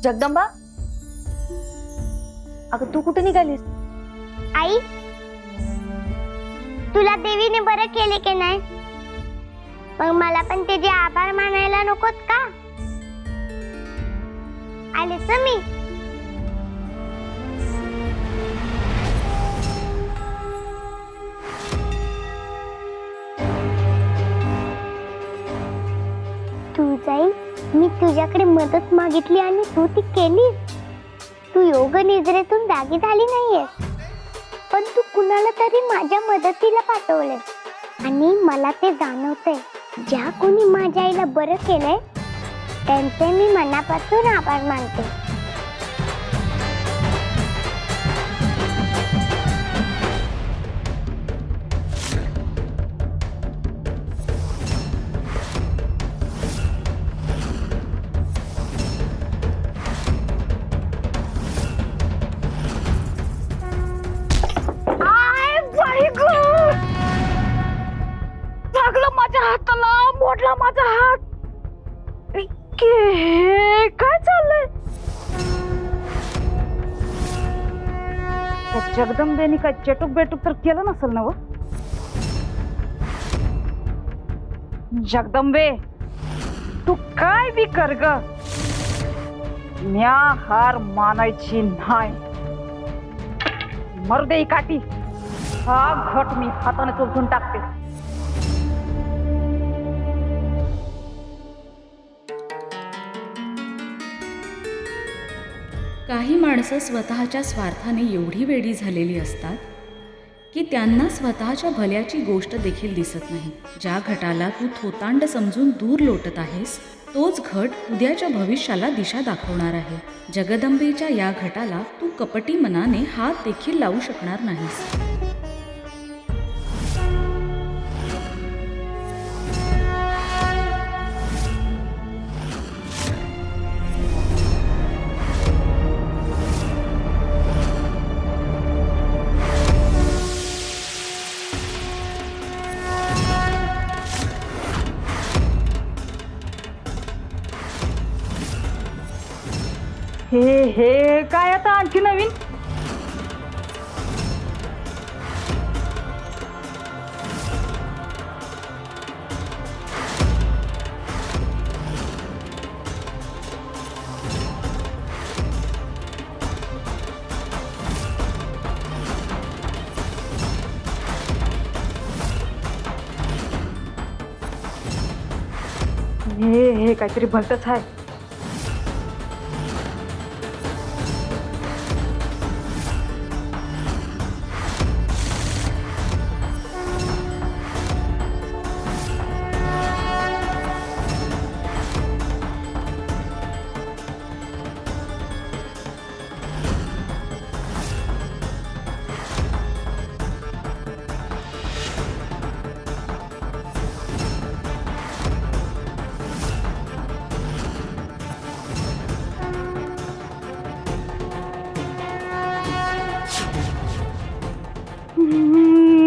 जगदंबा, अगं तू कुठे निघालीस? आई, तुला देवीने बरं केले की नाही? मग मला पण त्याचे आभार मानायला नकोत का? आलेच मी. तू जाई, मी तुझ्याकडे मदत मागितली आणि तू ती केलीस. तू योग निद्रेतून जागी झाली नाहीयेस, पण तू कुणाला तरी माझ्या मदतीला पाठवले. आणि मला ते जाणवतंय, ज्या कोणी माझ्या आईला बरं केलंय त्यांचे मी मनापासून आभार मानते. लागलं माझ्या हाताला, मोडला माझा हात. काय चाललंय? जगदंबेनी काय चेटूक बेटूक तर केलं नसेल ना? जगदंबे, तू काय बी कर ग, म्या हार मानायची नाही. मरुदे ही काठी, हा घट मी हाताने चोचून टाकते. काही माणसं स्वतःच्या स्वार्थाने एवढी वेडी झालेली असतात की त्यांना स्वतःच्या भल्याची गोष्ट देखील दिसत नाही. ज्या घटाला तू थोतांड समजून दूर लोटत आहेस, तोच घट उद्याच्या भविष्याला दिशा दाखवणार आहे. जगदंबेच्या या घटाला तू कपटी मनाने हात देखील लावू शकणार नाहीस. हे काय आता आणखी नवीन? हे काहीतरी भलतच आहे.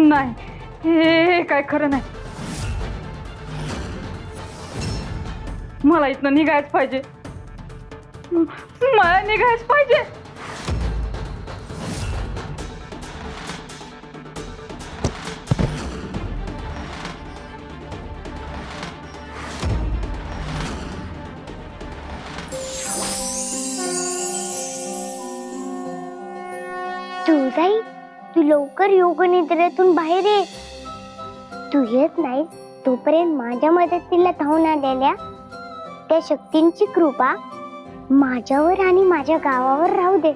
नाही, हे काय खरं नाही. मला इथनं निघायच पाहिजे, मला निघायच पाहिजे. तू जाई, तू लवकर योग निद्रेतून बाहेर ये. तू येत नाही तोपर्यंत माझ्या मदतीला धावून आलेल्या त्या शक्तींची कृपा माझ्यावर आणि माझ्या गावावर राहू दे.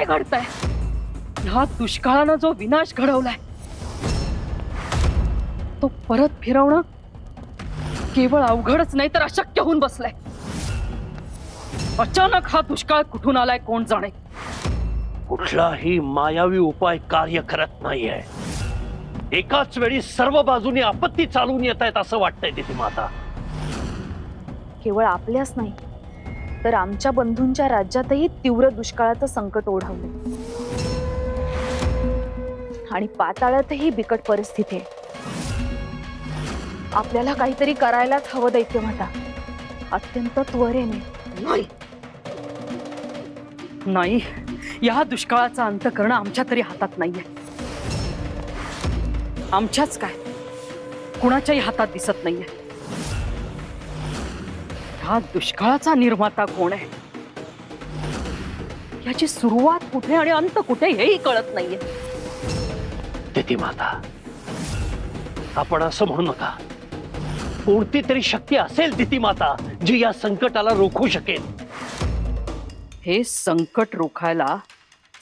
घडतंय? ह्या दुष्काळानं जो विनाश घडवलाय तो परत फिरवणं केवळ अवघडच नाही तर अशक्य होऊन बसलाय. अचानक हा दुष्काळ कुठून आलाय कोण जाणे. कुठलाही मायावी उपाय कार्य करत नाहीये. एकाच वेळी सर्व बाजूनी आपत्ती चालून येत आहेत असं वाटतंय तिथे माता. केवळ आपल्याच नाही तर आमच्या बंधूंच्या राज्यातही तीव्र दुष्काळाचं संकट ओढवले आणि पाताळातही बिकट परिस्थिती आहे. आपल्याला काहीतरी करायलाच हवं दैत्यमाता, अत्यंत त्वरेने. नाही नाही, या दुष्काळाचा अंत करणं आमच्या तरी हातात नाहीये. आमच्याच काय कुणाच्याही हातात दिसत नाहीये. हा दुष्काळाचा निर्माता कोण आहे, याची सुरुवात कुठे आणि अंत कुठे हेही कळत नाहीये. तिथे माता, आपण असं म्हणू नका. कोणती तरी शक्ती असेल तिथे माता जी या संकटाला रोखू शकेल. हे संकट रोखायला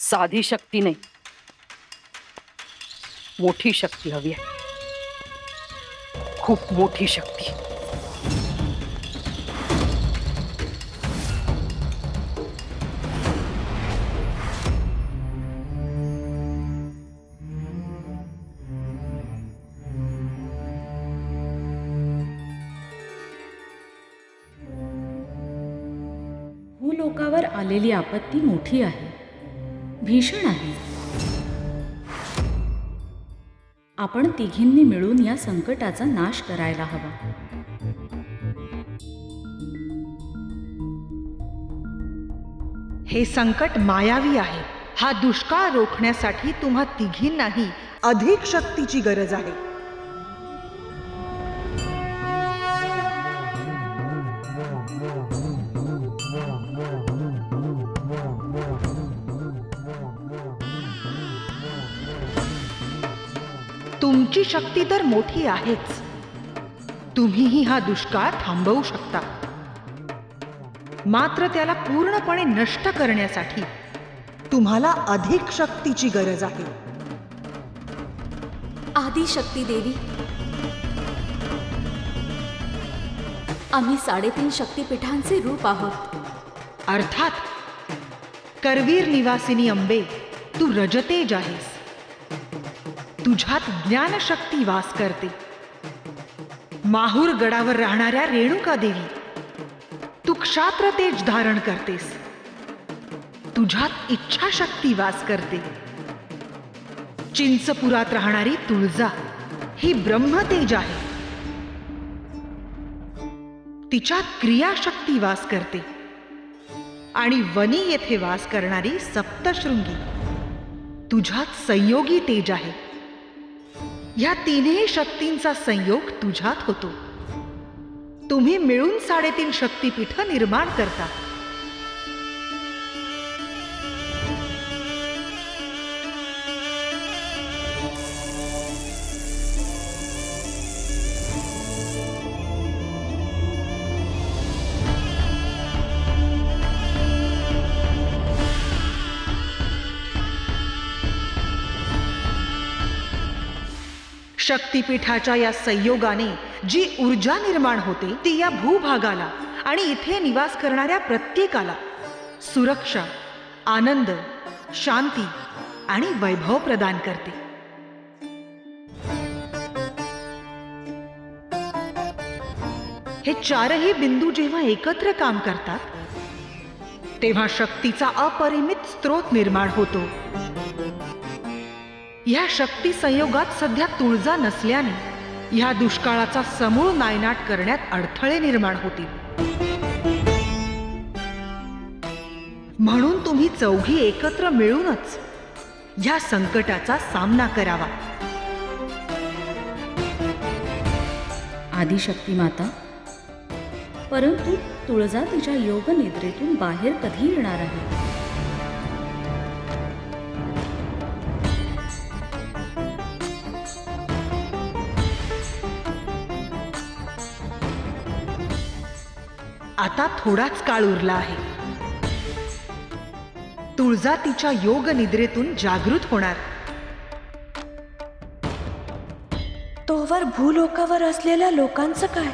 साधी शक्ती नाही, मोठी शक्ती हवी आहे. खूप मोठी शक्ती. भूलोकावर आलेली आपत्ती मोठी आहे, भीषण आहे. आपण तिघींनी मिळून या संकटाचा नाश करायला हवा. हे संकट मायावी आहे. हा दुष्काळ रोखण्यासाठी तुम्हा तिघींनाही अधिक शक्तीची गरज आहे. तुमची शक्ती तर मोठी आहेच. तुम्हीही हा दुष्काळ थांबवू शकता. मात्र त्याला पूर्णपणे नष्ट करण्यासाठी तुम्हाला अधिक शक्तीची गरज आहे. आदिशक्ती देवी, आम्ही 3.5 शक्तिपीठांचे रूप आहोत. अर्थात करवीर निवासिनी अंबे, तू रजतेज आहेस. तुझ्यात ज्ञानशक्ती वास करते. माहूर गडावर राहणाऱ्या रेणुका देवी, तू क्षात्र तेज धारण करतेस. तुझ्यात इच्छाशक्ती वास करते. चिंचपुरात राहणारी तुळजा ही ब्रह्मतेज आहे. तिच्यात क्रियाशक्ती वास करते. आणि वनी येथे वास करणारी सप्तशृंगी तुझ्यात संयोगी तेज आहे. या तिन्ही शक्तींचा संयोग तुझ्यात होतो. तुम्ही मिळून 3.5 शक्तिपीठ निर्माण करता. शक्तिपीठाच्या या संयोगाने जी ऊर्जा निर्माण होते ती या भूभागाला आणि इथे निवास करणाऱ्या प्रत्येकाला सुरक्षा, आनंद, शांती आणि वैभव प्रदान करते. हे चारही बिंदू जेव्हा एकत्र काम करतात तेव्हा शक्तीचा अपरिमित स्रोत निर्माण होतो. या शक्ती संयोगात सध्या तुळजा नसल्याने ह्या दुष्काळाचा समूळ नायनाट करण्यात अडथळे निर्माण होतील. म्हणून तुम्ही चौघी एकत्र मिळूनच ह्या संकटाचा सामना करावा. आदिशक्ती माता, परंतु तुळजा तिच्या योग निद्रेतून बाहेर कधी येणार आहे? आता थोडाच काळ उरला आहे. तुळजा तिच्या योग निद्रेतून जागृत होणार. तोवर भूलोकावर असलेल्या लोकांचं काय?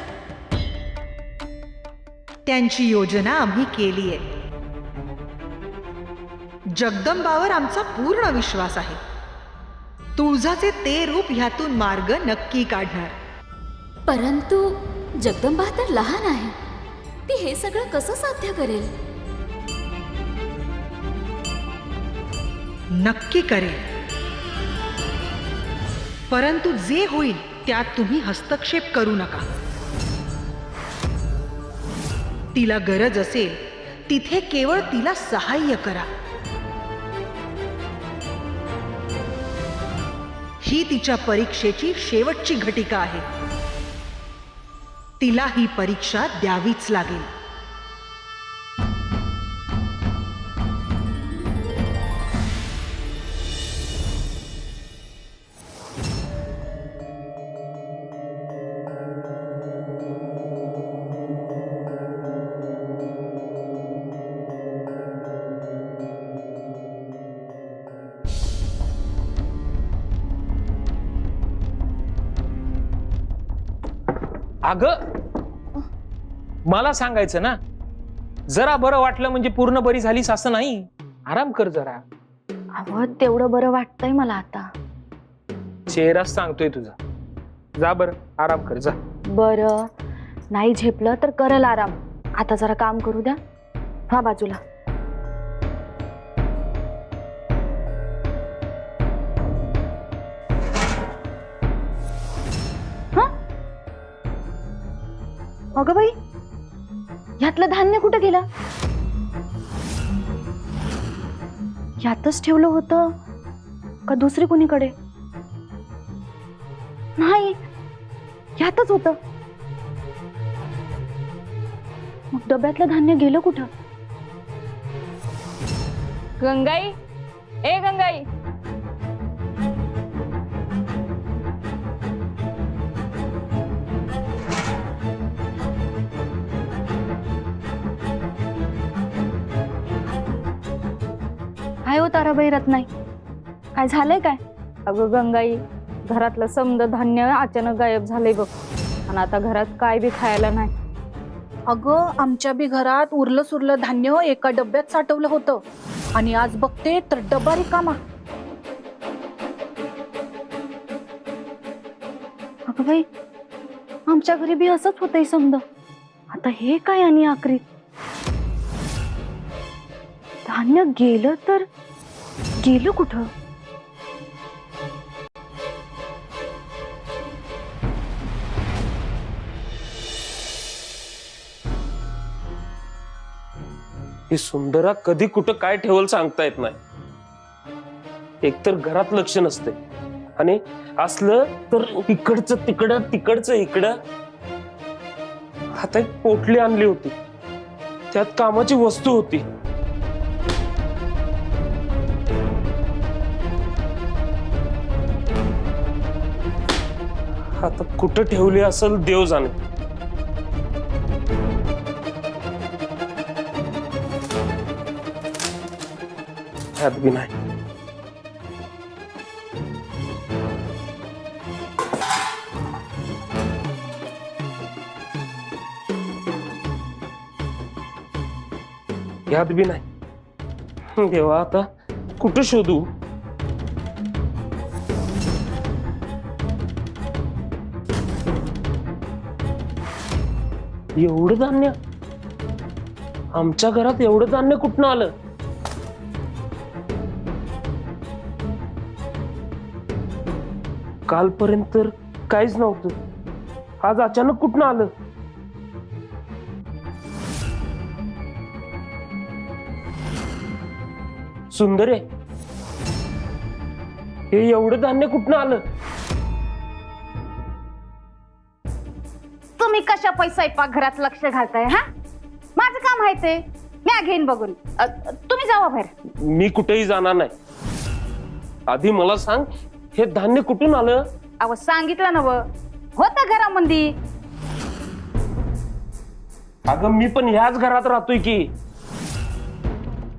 त्यांची योजना आम्ही केलीये. जगदंबावर आमचा पूर्ण विश्वास आहे. तुळजाचे ते रूप ह्यातून मार्ग नक्की काढणार. परंतु जगदंबा तर लहान आहे, ती हे सगळं कसं साध्य करेल? नक्की करेल, परंतु जे होईल त्यात तुम्ही हस्तक्षेप करू नका. तिला गरज असेल तिथे केवळ तिला सहाय्य करा. ही तिच्या परीक्षेची शेवटची घटिका आहे. तिला ही परीक्षा द्यावीच लागेल. अगं मला सांगायचं ना, जरा बरं वाटलं म्हणजे पूर्ण बरी झालीस असं नाही. आराम कर जरा. अहो तेवढं बरं वाटतंय मला आता. चेहराच सांगतोय तुझा. जा बरं आराम कर जा. बरं नाही झेपलं तर करल आराम. आता जरा काम करू द्या. हा बाजूला. अगं बाई, यातलं धान्य कुठं गेलं? यातच ठेवलं होतं का दुसरी कोणीकडे? नाही, यातच होतं. मग डब्यातलं धान्य गेलं कुठं? गंगाई, ए गंगाई, काय हो ताराबाई रत्नाई, काय झालंय काय? अगं गंगाई, घरातलं समद धान्य अचानक गायब झालंय बघ. आणि आता घरात काय बी खायला नाही. अगं आमच्या बी घरात उरलं सुरलं धान्य एका डब्यात साठवलं होतं आणि आज बघते तर डबा रिकामा. अगं बाई, आमच्या घरी बी असंच होतंय समद. आता हे काय आणि आखरी धान्य गेलं तर गेलं कुठं? ही सुंदरा कधी कुठं काय ठेवल सांगता येत नाही. एकतर घरात लक्ष नसते आणि असलं तर इकडचं तिकडं तिकडचं इकडं. आता एक पोटली आणली होती, त्यात कामाची वस्तू होती. आता कुठं ठेवली असेल देव जाणे. ह्यात बी नाही. ह्यात बी नाही. देवा आता कुठं शोधू? एवढं धान्य आमच्या घरात, एवढं धान्य कुठनं आलं? कालपर्यंत तर काहीच नव्हतं, आज अचानक कुठनं आलं? सुंदरे, हे एवढं धान्य कुठनं आलं? तुम्ही कशा पैसा घरात लक्ष घालताय? हा, माझं काम आहे ते, मी घेईन बघून. तुम्ही जावा बाहेर. मी कुठेही जाणार नाही. आधी मला सांग, हे धान्य कुठून आलं? अहो सांगितलं नव, होतं घरामध्ये. अगं मी पण ह्याच घरात राहतोय की.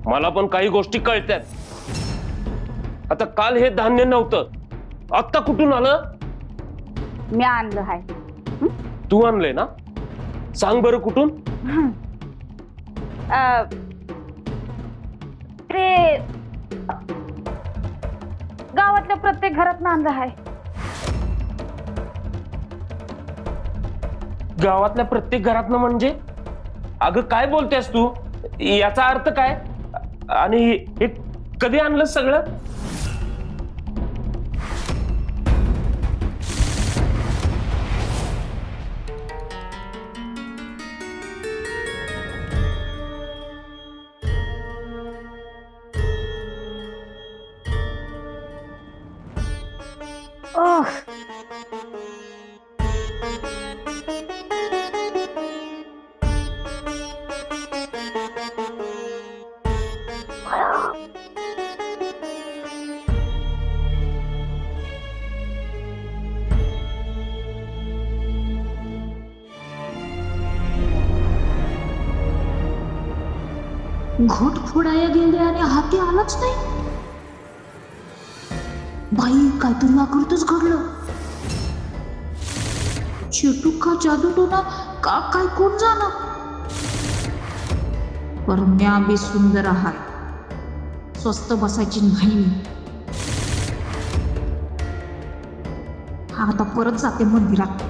मला पण काही गोष्टी कळतात. आता काल हे धान्य नव्हतं, आत्ता कुठून आलं? मी आणलं हाय. तू आणलंय ना? सांग बरं कुठून? ते गावातल्या प्रत्येक घरात आणलं हाय. गावातल्या प्रत्येक घरातनं म्हणजे? अगं काय बोलतेस तू? याचा अर्थ काय? आणि हे कधी आणलं सगळं? घोट फोडाया गेले आणि हाती आलाच नाही. बाई काहीतरी आकृतच घडलं. चेटू का जादू टोना का काय कोण जाणार. पर म्या बी सुंदर आहे, स्वस्त बसायची नाही मी. आता परत जाते मंदिरात.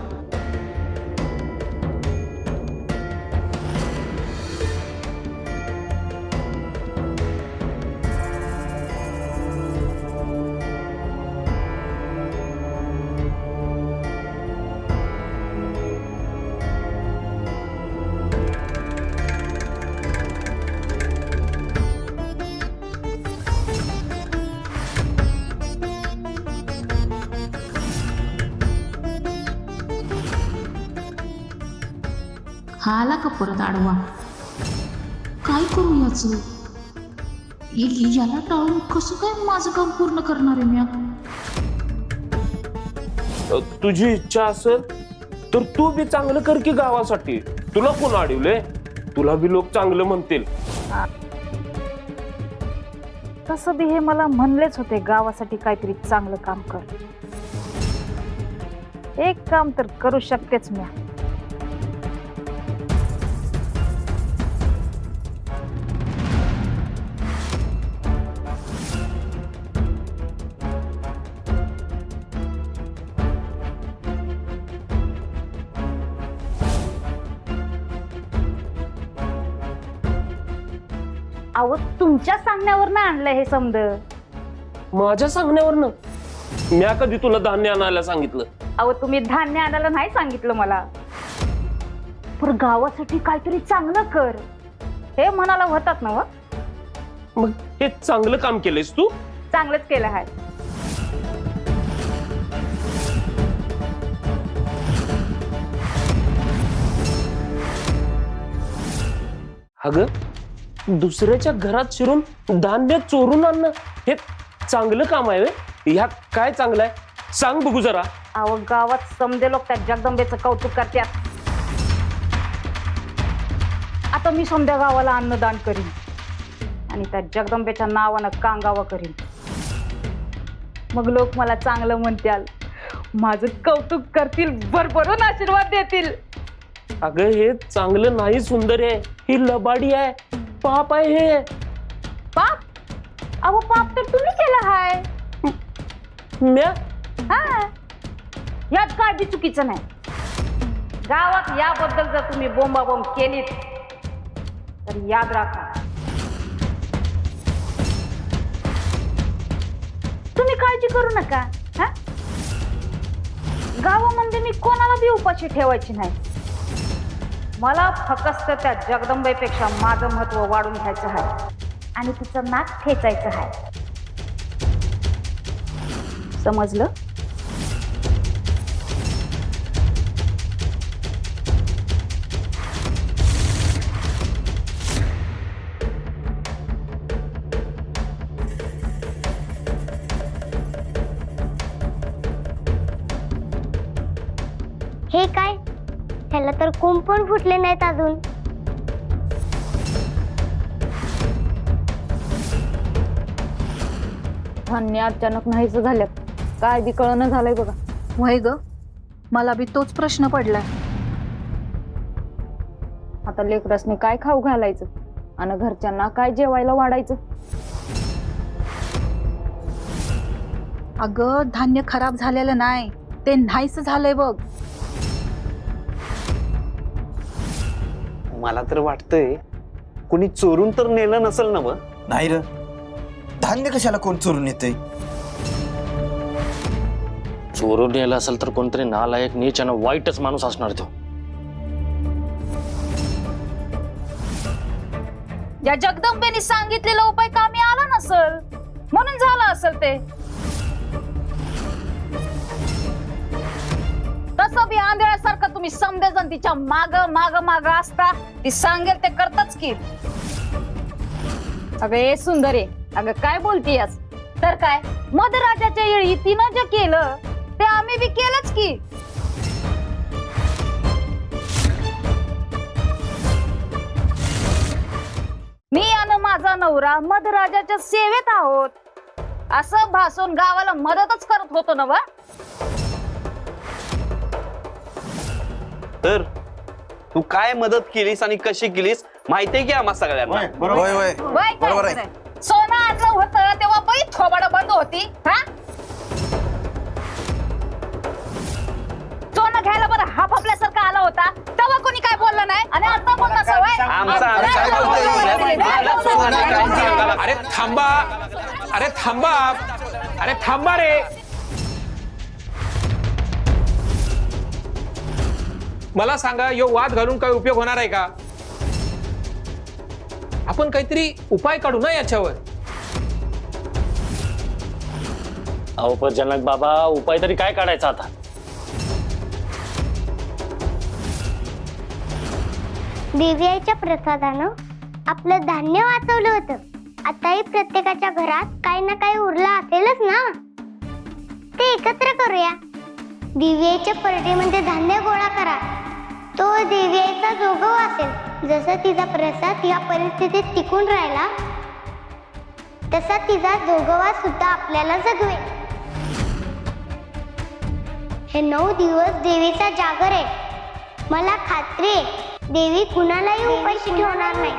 हा आला का परत आडवा. काय करू याच? याला टाळून कसं काय माझं काम पूर्ण करणार आहे मी? तुझी इच्छा असेल तर तू बी चांगलं कर की गावासाठी. तुला कोण अडवले? तुला बी लोक चांगलं म्हणतील. तसं बी हे मला म्हणलेच होते गावासाठी काहीतरी चांगलं काम कर. एक काम तर करू शकतेच मी. अहो तुमच्या सांगण्यावरनं आणलं हे समज. माझ्या सांगण्यावरनं? म्या कधी तुला धान्य आणायला सांगितलं? अहो तुम्ही धान्य आणायला नाही सांगितलं मला, पण गावासाठी काहीतरी चांगलं कर हे म्हणाला होतात ना. मग हे चांगलं काम केलंयस तू? चांगलंच केलं आहे. अगं दुसऱ्याच्या घरात शिरून धान्य चोरून आणणं हे चांगलं काम आहे? ह्यात काय चांगलं आहे सांग बघू जरा. अहो गावात समजे लोक त्या जगदंबेचं कौतुक करतात. आता मी समध्या गावाला अन्नदान करीन आणि त्या जगदंबेच्या नावानं कांगावा करीन. मग लोक मला चांगलं म्हणतील, माझं कौतुक करतील, भरभरून आशीर्वाद देतील. अगं हे चांगलं नाही सुंदर आहे, ही लबाडी आहे, पाप आहे हे. पाप? अहो पाप तर तुम्ही केलं हाय. म्या? हा, यात काय बी चुकीचं नाही. गावात याबद्दल जर तुम्ही बोंबाबोंब केलीत तर याद राखा, तुम्ही काळजी करू नका. हा, गावामध्ये मी कोणाला बी उपाशी ठेवायची नाही. मला फक्त त्या जगदंबेपेक्षा माझं महत्व वाढून घ्यायचं आहे आणि तिचं नाक ठेचायचं आहे. समजलं? हे काय? ह्याला तर कोंब पण फुटले नाहीत अजून. धान्य अचानक नाहीच झालं, काय बी कळणं झालंय बघा. वय ग, मला बी तोच प्रश्न पडलाय. आता लेकरसने काय खाऊ घालायचं आणि घरच्यांना काय जेवायला वाढायचं. अगं धान्य खराब झालेलं नाही, ते नाहीच झालंय बघ. मला तर वाटतंय कुणी चोरून तर नेलं नसेल ना मग. नाही र, धान्य कशाला कोण चोरून येते? चोरून नेलं असेल तर कोणतरी नालायक नीच आणि वाईटच माणूस असणार तो. या जगदंबेने सांगितलेला उपाय कामी आला नसल म्हणून झालं असेल ते. तसं बी आंधळ्यासारखं तुम्ही समजेजण तिच्या माग माग माग असता, ती सांगेल ते करताच की. अगं ए सुंदरे, अगं काय बोलतीयस? तर काय मधराजाच्या येळी तिनं जे केलं ते आम्ही बी केलंच की. मी आणि माझा नवरा मधराजाच्या सेवेत आहोत असं भासून गावाला मदतच करत होतो ना वा. तर तू काय मदत केलीस आणि कशी केलीस माहितीये की आम्हा सगळ्यांना. होय होय वय काय बरोबर आहे. खरंय? सोनं आणलं होतं तेव्हा बाई थोबाड बंद होती. हा सोनं घ्यायला बरं हा फपल्यासारखा आला होता तेव्हा कोणी काय बोललं नाही आणि आता बोलला सवय. अरे थांबा, अरे थांबा, अरे थांबा रे. मला सांगा, यो वाद घालून काय उपयोग होणार आहे का? आपण काहीतरी उपाय काढू ना याच्यावर. अहो पण जनक बाबा, उपाय तरी काय काढायचा आता? देवी आईच्या प्रसादानं आपलं धान्य वाचवलं होतं. आताही प्रत्येकाच्या घरात काही ना काही उरलं असेलच ना, ते एकत्र करूया. देवी आईच्या परडीमध्ये धान्य गोळा करा. तो देवी आईचा जोगवा असेल. जसं तिचा प्रसाद या परिस्थितीत टिकून राहिला तसा तिचा जोगवा सुद्धा आपल्याला जगवेल. हे 9 दिवस देवीचा जागर आहे. मला खात्री आहे देवी कुणालाही उपाशी ठेवणार नाही.